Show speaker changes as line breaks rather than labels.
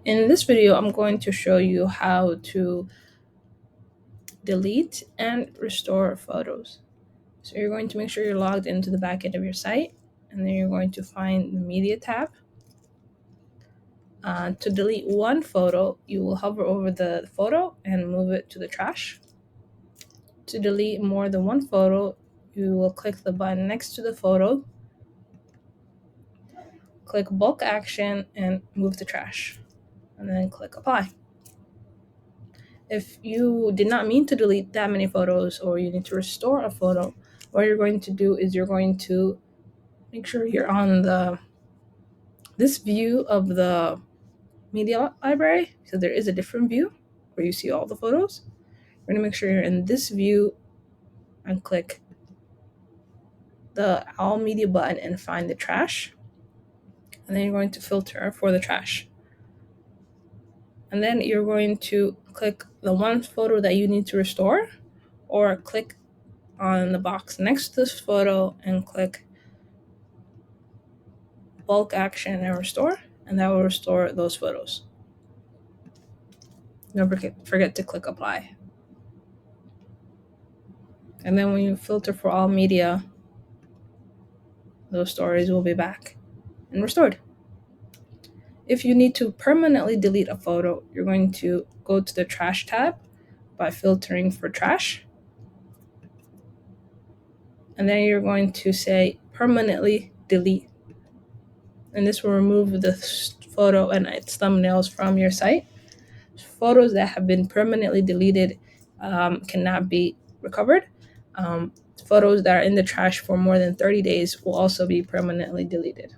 In this video, I'm going to show you how to delete and restore photos. So you're going to make sure you're logged into the backend of your site, and then you're going to find the media tab. To delete one photo, you will hover over the photo and move it to the trash. To delete more than one photo, you will click the button next to the photo, click bulk action, and move to trash, and then click apply. If you did not mean to delete that many photos, or you need to restore a photo, what you're going to do is you're going to make sure you're on this view of the media library, because there is a different view where you see all the photos. You're going to make sure you're in this view and click the all media button and find the trash, and then you're going to filter for the trash, and then you're going to click the one photo that you need to restore, or click on the box next to this photo and click bulk action and restore, and that will restore those photos. Don't forget to click apply. And then when you filter for all media, those stories will be back and restored. If you need to permanently delete a photo, you're going to go to the trash tab by filtering for trash. And then you're going to say permanently delete. And this will remove the photo and its thumbnails from your site. Photos that have been permanently deleted cannot be recovered. Photos that are in the trash for more than 30 days will also be permanently deleted.